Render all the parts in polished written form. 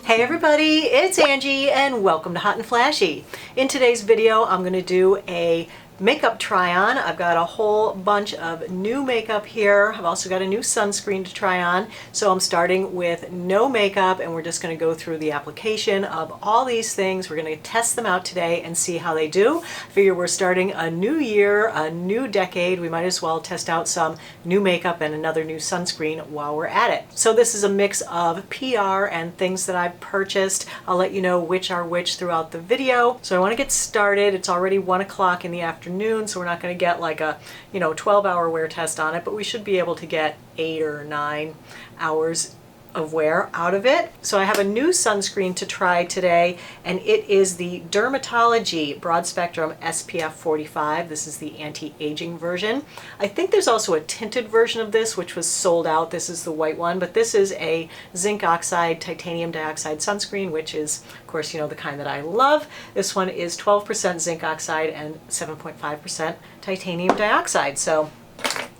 Hey everybody, it's Angie and welcome to Hot and Flashy. In today's video, I'm going to do a makeup try on. I've got a whole bunch of new makeup here. I've also got a new sunscreen to try on. So I'm starting with no makeup and we're just going to go through the application of all these things. We're going to test them out today and see how they do. I figure we're starting a new year, a new decade. We might as well test out some new makeup and another new sunscreen while we're at it. So this is a mix of PR and things that I've purchased. I'll let you know which are which throughout the video. So I want to get started. It's already 1 o'clock in the afternoon, so we're not going to get like a 12-hour wear test on it, but we should be able to get 8 or 9 hours of wear out of it. So I have a new sunscreen to try today, and it is the Dermatology Broad Spectrum SPF 45. This is the anti-aging version. I think there's also a tinted version of this which was sold out. This is the white one, but this is a Zinc Oxide titanium dioxide sunscreen, which is, of course, the kind that I love. This one is 12% zinc oxide and 7.5% titanium dioxide. So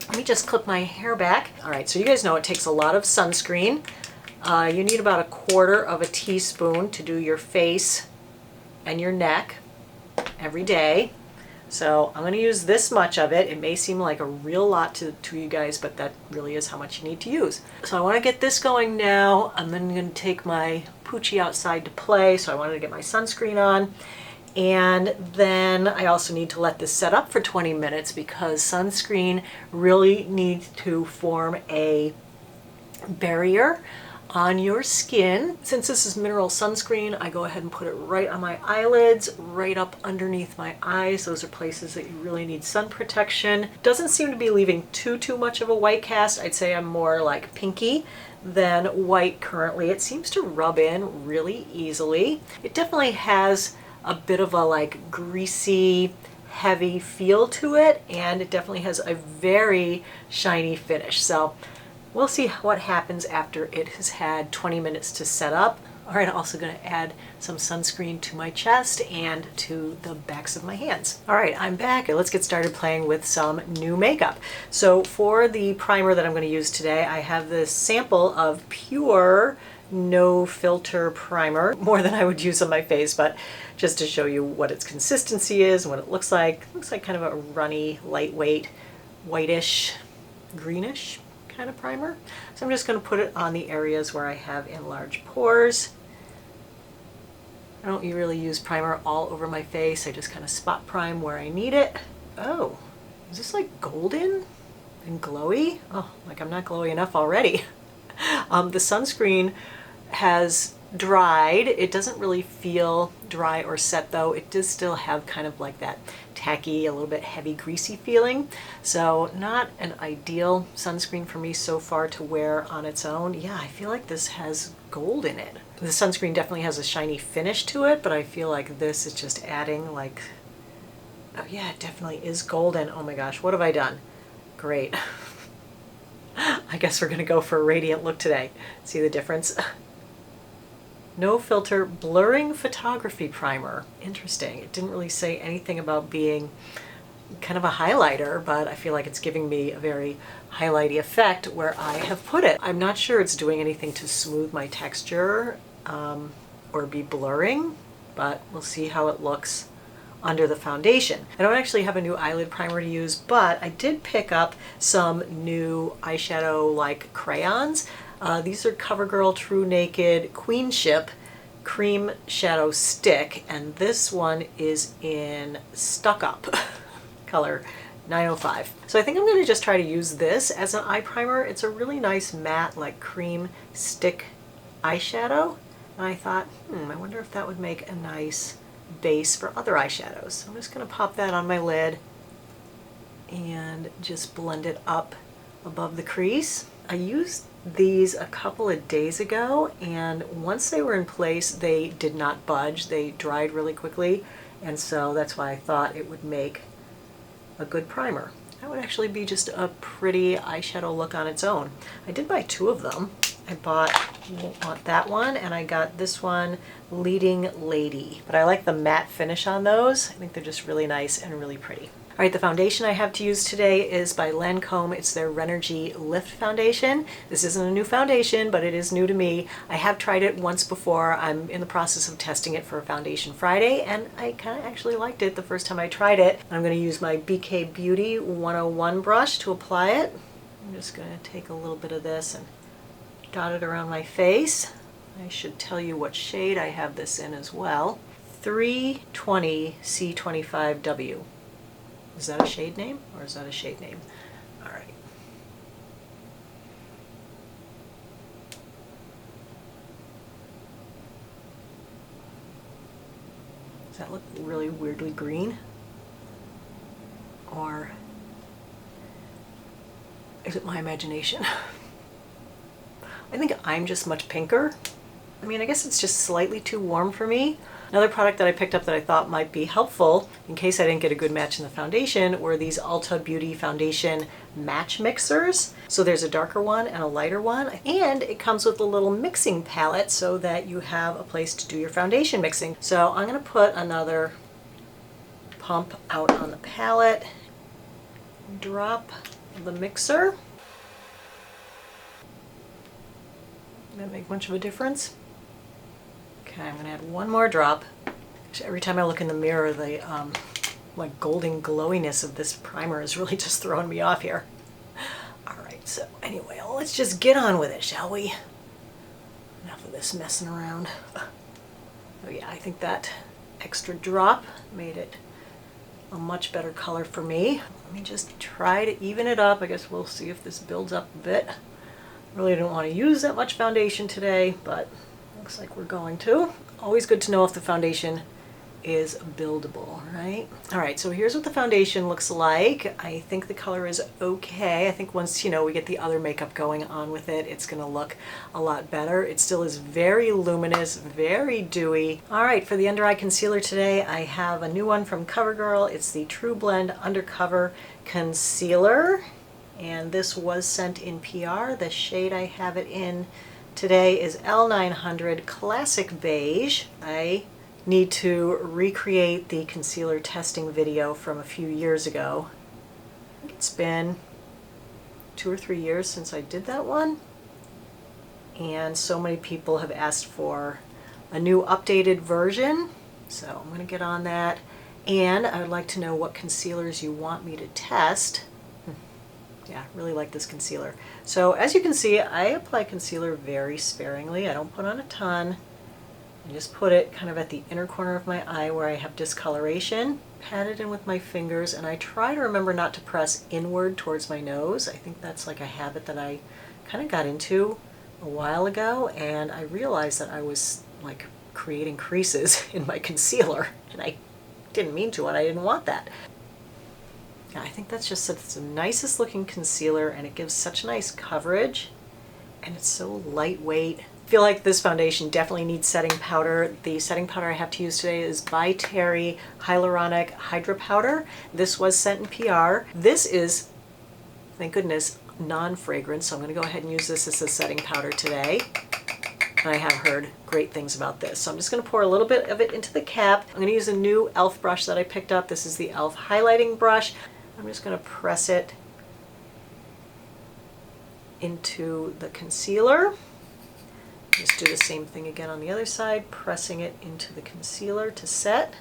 let me just clip my hair back. All right, so you guys know it takes a lot of sunscreen. You need about 1/4 teaspoon to do your face and your neck every day. So I'm going to use this much of it. It may seem like a real lot to you guys, but that really is how much you need to use. So I want to get this going now. I'm then going to take my Poochie outside to play, so I wanted to get my sunscreen on. And then I also need to let this set up for 20 minutes because sunscreen really needs to form a barrier on your skin. Since this is mineral sunscreen, I go ahead and put it right on my eyelids, right up underneath my eyes. Those are places that you really need sun protection. Doesn't seem to be leaving too much of a white cast. I'd say I'm more like pinky than white currently. It seems to rub in really easily. It definitely has a bit of a like greasy, heavy feel to it, and it definitely has a very shiny finish. So we'll see what happens after it has had 20 minutes to set up. All right, I'm also going to add some sunscreen to my chest and to the backs of my hands. All right, I'm back. Let's get started playing with some new makeup. So for the primer that I'm going to use today, I have this sample of pure no filter primer, more than I would use on my face, but just to show you what its consistency is and what it looks like. It looks like kind of a runny, lightweight, whitish, greenish kind of primer. So I'm just going to put it on the areas where I have enlarged pores. I don't really use primer all over my face. I just kind of spot prime where I need it. Oh, is this like golden and glowy? Oh, like I'm not glowy enough already. The sunscreen has dried. It doesn't really feel dry or set though. It does still have kind of like that tacky, a little bit heavy, greasy feeling. So not an ideal sunscreen for me so far to wear on its own. Yeah, I feel like this has gold in it. The sunscreen definitely has a shiny finish to it, but I feel like this is just adding like, oh yeah, it definitely is golden. Oh my gosh, what have I done? Great. I guess we're gonna go for a radiant look today. See the difference? No filter blurring photography primer. Interesting. It didn't really say anything about being kind of a highlighter, but I feel like it's giving me a very highlighty effect where I have put it. I'm not sure it's doing anything to smooth my texture or be blurring, but we'll see how it looks under the foundation. I don't actually have a new eyelid primer to use, but I did pick up some new eyeshadow like crayons. These are CoverGirl True Naked Queenship Cream Shadow Stick, and this one is in Stuck Up color 905. So I think I'm going to just try to use this as an eye primer. It's a really nice matte like cream stick eyeshadow, and I thought, I wonder if that would make a nice base for other eyeshadows. So I'm just going to pop that on my lid and just blend it up above the crease. I used these a couple of days ago, and once they were in place they did not budge. They dried really quickly, and so that's why I thought it would make a good primer. That would actually be just a pretty eyeshadow look on its own. I did buy 2 of them. I bought that one, and I got this one, Leading Lady. But I like the matte finish on those. I think they're just really nice and really pretty. right, the foundation I have to use today is by Lancome. It's their Renergy Lift Foundation. This isn't a new foundation, but it is new to me. I have tried it once before. I'm in the process of testing it for Foundation Friday, and I kind of actually liked it the first time I tried it. I'm going to use my BK Beauty 101 brush to apply it. I'm just going to take a little bit of this and dot it around my face. I should tell you what shade I have this in as well. 320 C25W. Is that a shade name or is that a shade name? All right. Does that look really weirdly green? Or is it my imagination? I think I'm just much pinker. I mean, I guess it's just slightly too warm for me. Another product that I picked up that I thought might be helpful in case I didn't get a good match in the foundation were these Ulta Beauty Foundation Match Mixers. So there's a darker one and a lighter one, and it comes with a little mixing palette so that you have a place to do your foundation mixing. So I'm going to put another pump out on the palette, drop the mixer. Does that make much of a difference? Okay, I'm going to add one more drop. Every time I look in the mirror, the like golden glowiness of this primer is really just throwing me off here. All right, so anyway, well, let's just get on with it, shall we? Enough of this messing around. Oh yeah, I think that extra drop made it a much better color for me. Let me just try to even it up. I guess we'll see if this builds up a bit. Really don't want to use that much foundation today, but looks like we're going to. Always good to know if the foundation is buildable, right? All right, so here's what the foundation looks like. I think the color is okay. I think once, you know, we get the other makeup going on with it, it's gonna look a lot better. It still is very luminous, very dewy. All right, for the under eye concealer today, I have a new one from CoverGirl. It's the True Blend Undercover Concealer. And this was sent in PR. The shade I have it in today is L900 Classic Beige. I need to recreate the concealer testing video from a few years ago. I think it's been 2 or 3 years since I did that one. And so many people have asked for a new updated version. So I'm going to get on that. And I would like to know what concealers you want me to test. Yeah, really like this concealer. So as you can see, I apply concealer very sparingly. I don't put on a ton. I just put it kind of at the inner corner of my eye where I have discoloration. Pat it in with my fingers, and I try to remember not to press inward towards my nose. I think that's like a habit that I kind of got into a while ago, and I realized that I was like creating creases in my concealer, and I didn't mean to, and I didn't want that. Yeah, I think that's just it's the nicest looking concealer, and it gives such nice coverage, and it's so lightweight. I feel like this foundation definitely needs setting powder. The setting powder I have to use today is by Terry Hyaluronic Hydra Powder. This was sent in PR. This is, thank goodness, non-fragrance, so I'm going to go ahead and use this as a setting powder today. And I have heard great things about this. So I'm just going to pour a little bit of it into the cap. I'm going to use a new e.l.f. brush that I picked up. This is the e.l.f. highlighting brush. I'm just going to press it into the concealer. Just do the same thing again on the other side, pressing it into the concealer to set.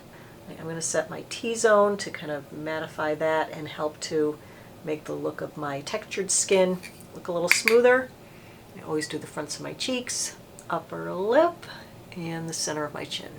I'm going to set my T-zone to kind of mattify that and help to make the look of my textured skin look a little smoother. I always do the fronts of my cheeks, upper lip, and the center of my chin.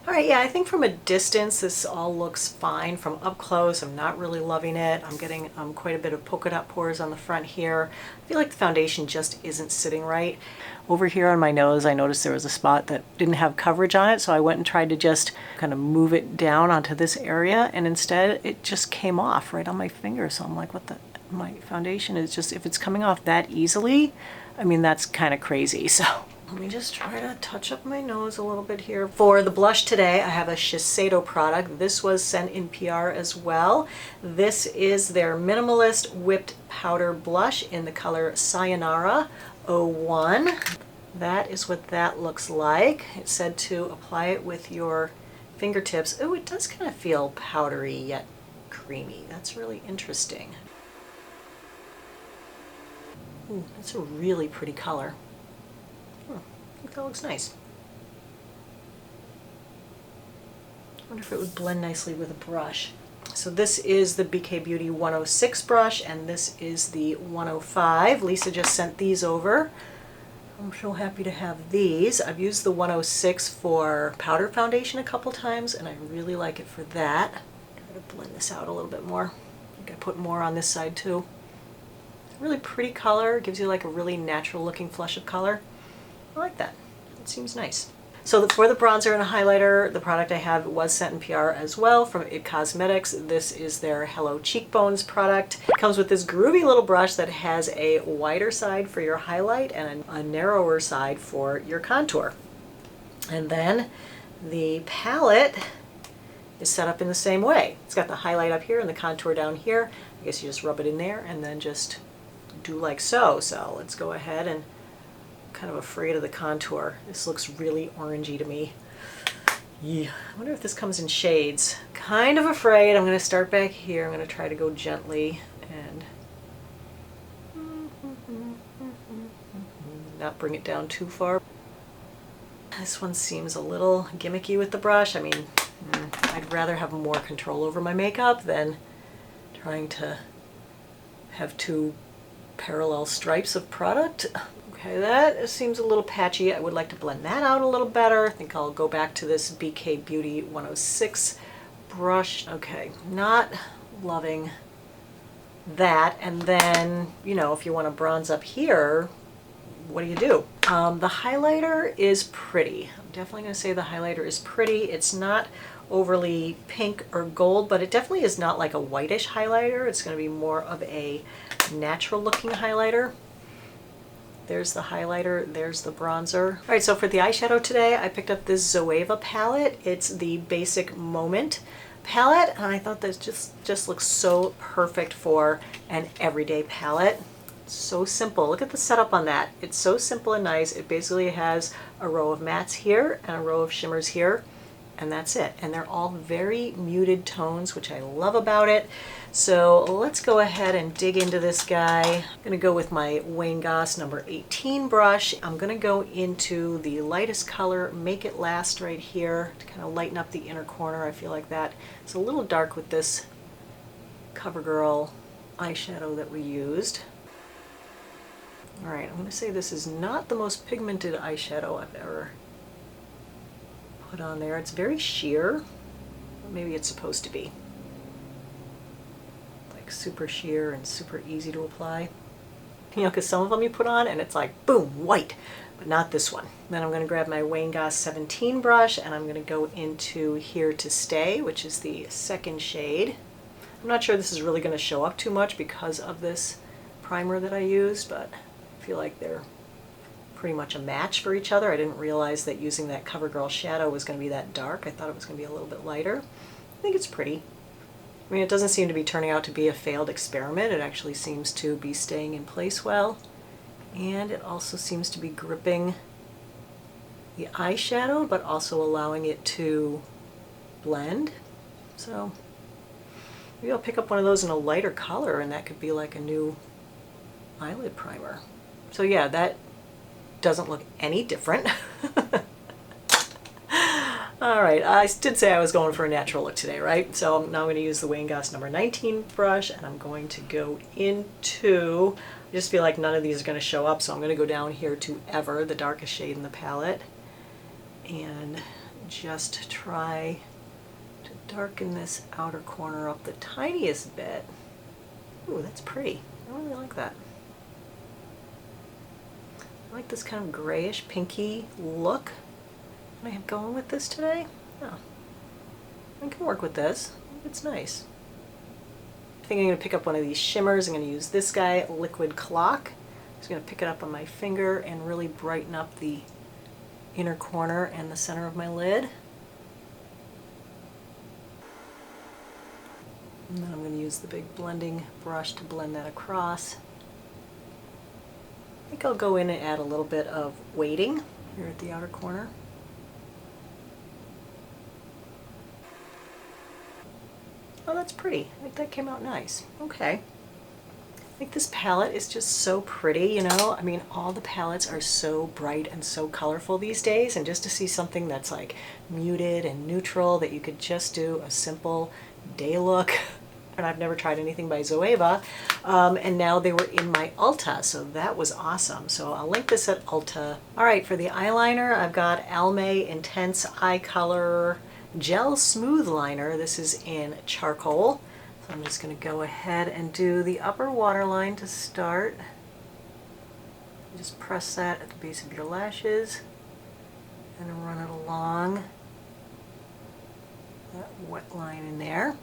All right, yeah, I think from a distance this all looks fine. From up close, I'm not really loving it. I'm getting quite a bit of polka dot pores on the front here. I feel like the foundation just isn't sitting right. Over here on my nose, I noticed there was a spot that didn't have coverage on it, so I went and tried to just kind of move it down onto this area, and instead it just came off right on my finger. So I'm like, what the? My foundation is just, if it's coming off that easily, I mean, that's kind of crazy. So let me just try to touch up my nose a little bit here. For the blush today, I have a Shiseido product. This was sent in PR as well. This is their Minimalist Whipped Powder Blush in the color Sayonara 01. That is what that looks like. It said to apply it with your fingertips. Oh, it does kind of feel powdery yet creamy. That's really interesting. Ooh, that's a really pretty color. I think that looks nice. I wonder if it would blend nicely with a brush. So this is the BK Beauty 106 brush, and this is the 105. Lisa just sent these over. I'm so happy to have these. I've used the 106 for powder foundation a couple times, and I really like it for that. Try to blend this out a little bit more. I think I put more on this side too. Really pretty color, gives you like a really natural looking flush of color. I like that. It seems nice. So for the bronzer and highlighter, the product I have was sent in PR as well from It Cosmetics. This is their Hello Cheekbones product. It comes with this groovy little brush that has a wider side for your highlight and a narrower side for your contour. And then the palette is set up in the same way. It's got the highlight up here and the contour down here. I guess you just rub it in there and then just do like so. So let's go ahead and kind of afraid of the contour. This looks really orangey to me. Yeah, I wonder if this comes in shades. Kind of afraid. I'm going to start back here. I'm going to try to go gently and not bring it down too far. This one seems a little gimmicky with the brush. I mean, I'd rather have more control over my makeup than trying to have two parallel stripes of product. Okay, that seems a little patchy. I would like to blend that out a little better. I think I'll go back to this BK Beauty 106 brush. Okay, not loving that. And then, you know, if you want to bronze up here, what do? The highlighter is pretty. I'm definitely going to say the highlighter is pretty. It's not overly pink or gold, but it definitely is not like a whitish highlighter. It's going to be more of a natural looking highlighter. There's the highlighter, there's the bronzer. All right, so for the eyeshadow today, I picked up this Zoeva palette. It's the Basic Moment palette, and I thought this just looks so perfect for an everyday palette. It's so simple. Look at the setup on that. It's so simple and nice. It basically has a row of mattes here and a row of shimmers here, and that's it. And they're all very muted tones, which I love about it. So let's go ahead and dig into this guy. I'm gonna go with my Wayne Goss number 18 brush. I'm gonna go into the lightest color, Make It Last right here to kind of lighten up the inner corner. I feel like that it's a little dark with this CoverGirl eyeshadow that we used. All right, I'm gonna say this is not the most pigmented eyeshadow I've ever put on there. It's very sheer. Maybe it's supposed to be. Like super sheer and super easy to apply. You know, because some of them you put on and it's like, boom, white, but not this one. Then I'm going to grab my Wayne Goss 17 brush and I'm going to go into Here to Stay, which is the second shade. I'm not sure this is really going to show up too much because of this primer that I used, but I feel like they're pretty much a match for each other. I didn't realize that using that CoverGirl shadow was going to be that dark. I thought it was going to be a little bit lighter. I think it's pretty. I mean, it doesn't seem to be turning out to be a failed experiment. It actually seems to be staying in place well. And it also seems to be gripping the eyeshadow, but also allowing it to blend. So maybe I'll pick up one of those in a lighter color and that could be like a new eyelid primer. So yeah, that doesn't look any different. All right, I did say I was going for a natural look today, right? So now I'm going to use the Wayne Goss number 19 brush and I'm going to go into, I just feel like none of these are going to show up, so I'm going to go down here to Ever, the darkest shade in the palette, and just try to darken this outer corner up the tiniest bit. Ooh, that's pretty. I really like that. I like this kind of grayish, pinky look. What I have going with this today? Oh, I can work with this. It's nice. I think I'm going to pick up one of these shimmers. I'm going to use this guy, Liquid Clock. I'm just going to pick it up on my finger and really brighten up the inner corner and the center of my lid. And then I'm going to use the big blending brush to blend that across. I think I'll go in and add a little bit of weighting here at the outer corner. Oh, that's pretty. I think that came out nice. Okay. I think this palette is just so pretty, you know? I mean, all the palettes are so bright and so colorful these days, and just to see something that's like muted and neutral that you could just do a simple day look. And I've never tried anything by Zoeva, and now they were in my Ulta, so that was awesome. So I'll link this at Ulta. All right, for the eyeliner, I've got Almay Intense Eye Color Gel Smooth Liner. This is in charcoal. So I'm just going to go ahead and do the upper waterline to start. Just press that at the base of your lashes and run it along that wet line in there.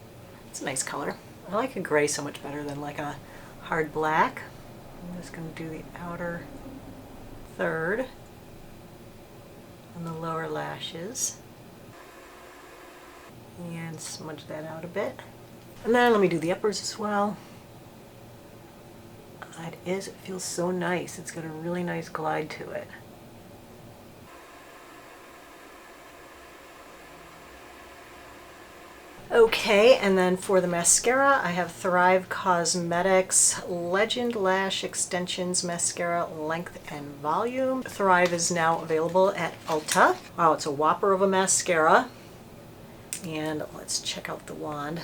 It's a nice color. I like a gray so much better than like a hard black. I'm just going to do the outer third on the lower lashes and smudge that out a bit. And then let me do the uppers as well. It feels so nice. It's got a really nice glide to it. Okay, and then for the mascara, I have Thrive Cosmetics Legend Lash Extensions Mascara Length and Volume. Thrive is now available at Ulta. Wow, it's a whopper of a mascara. And let's check out the wand.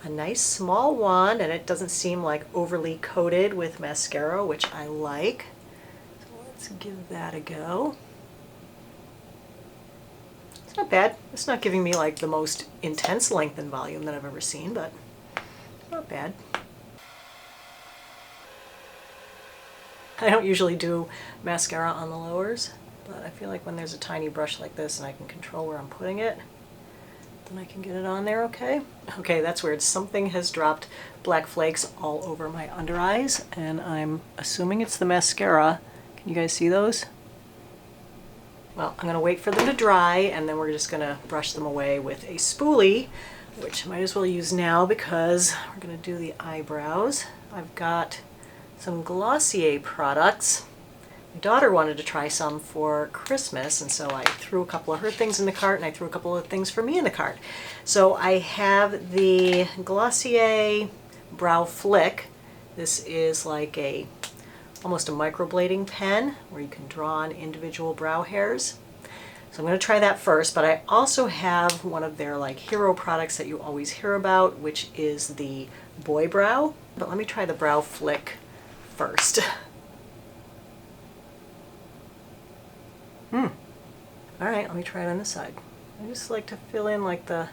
A nice small wand, and it doesn't seem like overly coated with mascara, which I like. So let's give that a go. It's not bad. It's not giving me like the most intense length and volume that I've ever seen, but not bad. I don't usually do mascara on the lowers, but I feel like when there's a tiny brush like this and I can control where I'm putting it, then I can get it on there okay. Okay, that's weird. Something has dropped black flakes all over my under eyes, and I'm assuming it's the mascara. Can you guys see those? Well, I'm going to wait for them to dry, and then we're just going to brush them away with a spoolie, which I might as well use now because we're going to do the eyebrows. I've got some Glossier products. My daughter wanted to try some for Christmas, and so I threw a couple of her things in the cart, and I threw a couple of things for me in the cart. So I have the Glossier Brow Flick. This is like almost a microblading pen where you can draw on individual brow hairs. So I'm going to try that first, but I also have one of their like hero products that you always hear about, which is the Boy Brow. But let me try the Brow Flick first. All right, let me try it on this side. I just like to fill in like the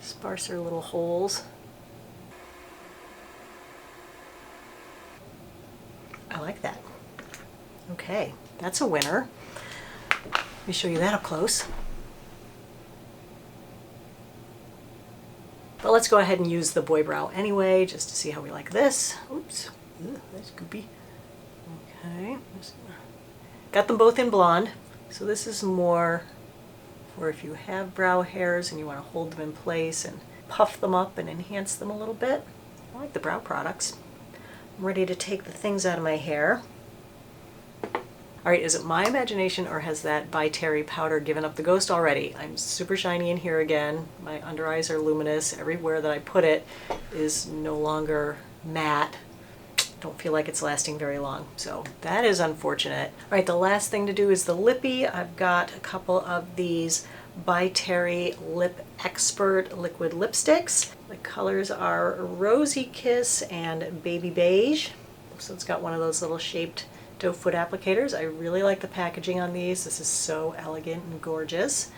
sparser little holes. I like that. Okay, that's a winner. Let me show you that up close. But let's go ahead and use the Boy Brow anyway, just to see how we like this. Oops, that's goopy. Okay, got them both in blonde. So this is more for if you have brow hairs and you want to hold them in place and puff them up and enhance them a little bit. I like the brow products. I'm ready to take the things out of my hair. All right, is it my imagination or has that By Terry powder given up the ghost already? I'm super shiny in here again. My under eyes are luminous. Everywhere that I put it is no longer matte. Don't feel like it's lasting very long, so that is unfortunate. All right, the last thing to do is the lippy. I've got a couple of these By Terry Lip Expert liquid lipsticks. The colors are Rosy Kiss and Baby Beige. So it's got one of those little shaped doe foot applicators. I really like the packaging on these. This is so elegant and gorgeous.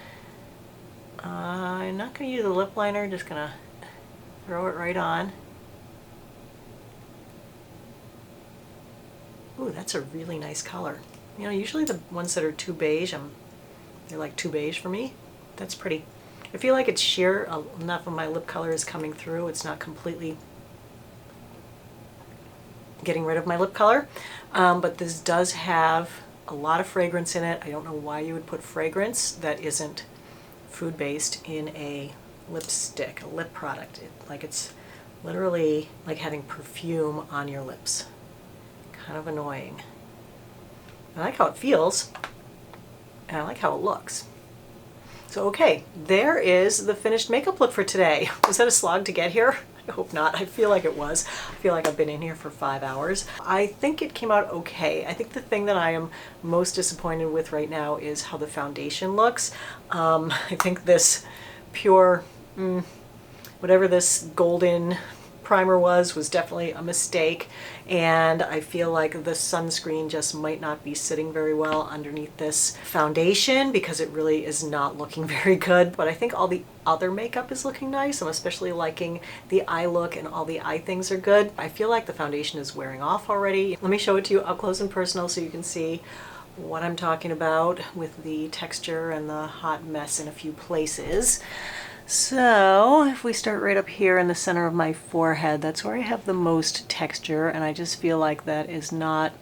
I'm not going to use a lip liner, just going to throw it right on. Ooh, that's a really nice color. You know, usually the ones that are too beige, they're like too beige for me. That's pretty. I feel like it's sheer. Enough of my lip color is coming through. It's not completely getting rid of my lip color. But this does have a lot of fragrance in it. I don't know why you would put fragrance that isn't food-based in a lipstick, a lip product. It's literally like having perfume on your lips. Kind of annoying. I like how it feels, and I like how it looks. So okay, there is the finished makeup look for today. Was that a slog to get here? I hope not. I feel like it was. I feel like I've been in here for 5 hours. I think it came out okay. I think the thing that I am most disappointed with right now is how the foundation looks. I think this pure, whatever this golden primer was definitely a mistake, and I feel like the sunscreen just might not be sitting very well underneath this foundation because it really is not looking very good. But I think all the other makeup is looking nice. I'm especially liking the eye look, and all the eye things are good. I feel like the foundation is wearing off already. Let me show it to you up close and personal so you can see what I'm talking about with the texture and the hot mess in a few places. So if we start right up here in the center of my forehead, that's where I have the most texture, and I just feel like that is not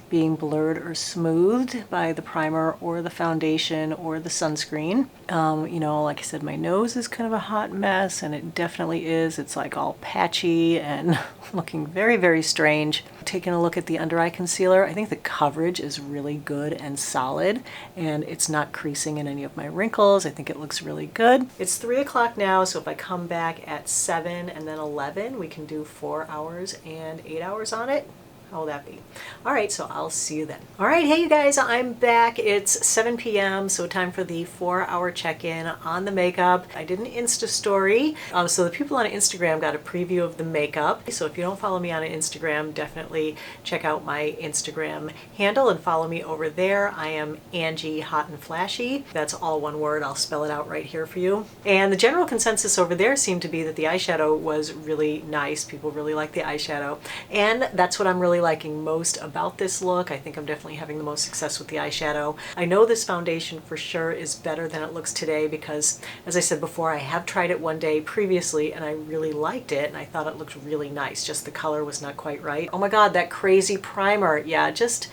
being blurred or smoothed by the primer or the foundation or the sunscreen. You know, like I said, my nose is kind of a hot mess, and it definitely is. It's like all patchy and looking very, very strange. Taking a look at the under eye concealer, I think the coverage is really good and solid, and it's not creasing in any of my wrinkles. I think it looks really good. It's 3 o'clock now, so if I come back at 7 and then 11, we can do 4 hours and 8 hours on it. How will that be? All right, so I'll see you then. All right, hey you guys, I'm back. It's 7 p.m., so time for the 4-hour check-in on the makeup. I did an Insta story, so the people on Instagram got a preview of the makeup. So if you don't follow me on Instagram, definitely check out my Instagram handle and follow me over there. I am Angie HotandFlashy. That's all one word. I'll spell it out right here for you. And the general consensus over there seemed to be that the eyeshadow was really nice. People really like the eyeshadow, and that's what I'm really liking most about this look. I think I'm definitely having the most success with the eyeshadow. I know this foundation for sure is better than it looks today because, as I said before, I have tried it one day previously and I really liked it, and I thought it looked really nice. Just the color was not quite right. Oh my god, that crazy primer. Yeah, just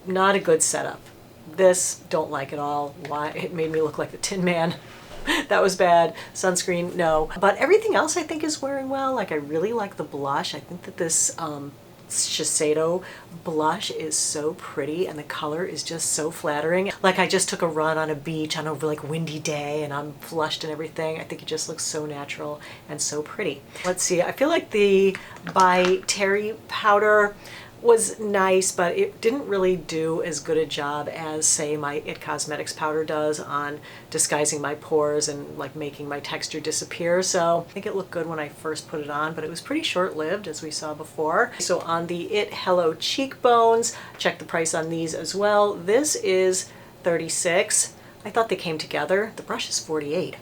not a good setup. This, don't like at all. Why? It made me look like the Tin Man. That was bad. Sunscreen, no. But everything else I think is wearing well. Like, I really like the blush. I think that this Shiseido blush is so pretty, and the color is just so flattering. Like I just took a run on a beach on a like windy day and I'm flushed and everything. I think it just looks so natural and so pretty. Let's see, I feel like the by Terry powder was nice, but it didn't really do as good a job as, say, my It Cosmetics powder does on disguising my pores and like making my texture disappear. So I think it looked good when I first put it on, but it was pretty short-lived, as we saw before. So on the It Hello Cheekbones, check the price on these as well. This is $36. I thought they came together. The brush is $48.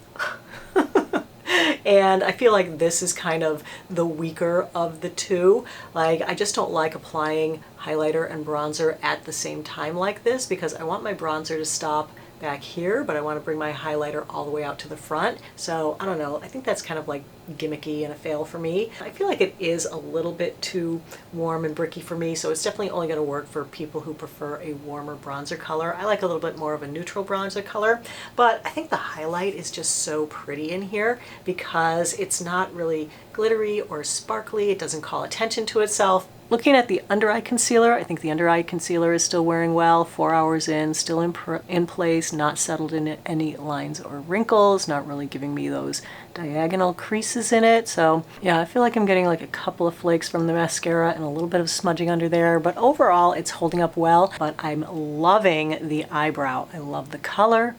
And I feel like this is kind of the weaker of the two. Like, I just don't like applying highlighter and bronzer at the same time like this, because I want my bronzer to stop back here, but I want to bring my highlighter all the way out to the front. So I don't know, I think that's kind of like gimmicky and a fail for me. I feel like it is a little bit too warm and bricky for me, so it's definitely only going to work for people who prefer a warmer bronzer color. I like a little bit more of a neutral bronzer color, but I think the highlight is just so pretty in here because it's not really glittery or sparkly. It doesn't call attention to itself. Looking at the under eye concealer, I think the under eye concealer is still wearing well, 4 hours in, still in place, not settled in any lines or wrinkles, not really giving me those diagonal creases in it. So yeah, I feel like I'm getting like a couple of flakes from the mascara and a little bit of smudging under there, but overall it's holding up well. But I'm loving the eyebrow. I love the color.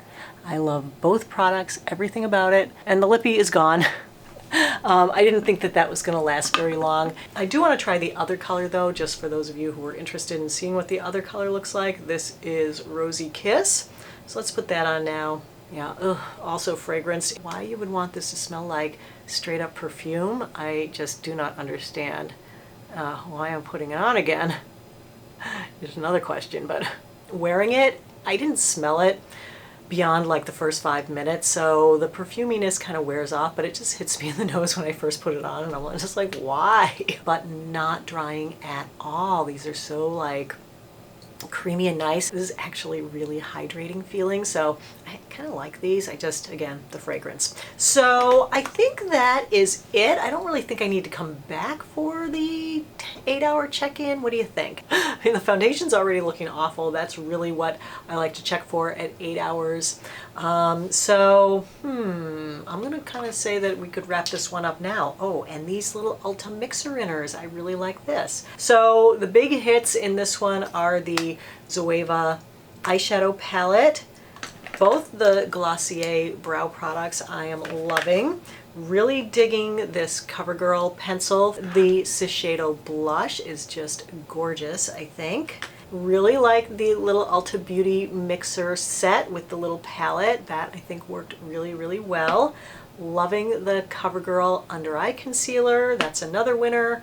I love both products, everything about it. And the lippy is gone. I didn't think that that was going to last very long. I do want to try the other color though, just for those of you who are interested in seeing what the other color looks like. This is Rosy Kiss. So let's put that on now. Yeah, ugh, also fragrance. Why you would want this to smell like straight up perfume, I just do not understand why I'm putting it on again. There's another question, but wearing it, I didn't smell it beyond like the first 5 minutes, so the perfuminess kind of wears off, but it just hits me in the nose when I first put it on, and I'm just like, why? But not drying at all. These are so like creamy and nice. This is actually really hydrating feeling, so I kind of like these. I just, again, the fragrance. So I think that is it. I don't really think I need to come back for the 8-hour check-in. What do you think? I mean, the foundation's already looking awful. That's really what I like to check for at 8 hours. I'm gonna kind of say that we could wrap this one up now. Oh, and these little Ulta mixer inners, I really like this. So the big hits in this one are the Zoeva eyeshadow palette. Both the Glossier brow products I am loving. Really digging this CoverGirl pencil. The Eyeshadow blush is just gorgeous, I think. Really like the little Ulta Beauty mixer set with the little palette. That I think worked really, really well. Loving the CoverGirl under eye concealer. That's another winner.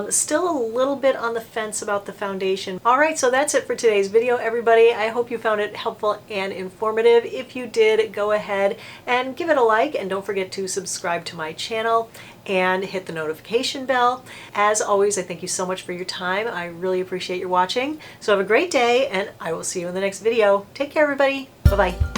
Still a little bit on the fence about the foundation. All right, so that's it for today's video, everybody. I hope you found it helpful and informative. If you did, go ahead and give it a like, and don't forget to subscribe to my channel and hit the notification bell. As always, I thank you so much for your time. I really appreciate your watching. So have a great day, and I will see you in the next video. Take care, everybody. Bye-bye.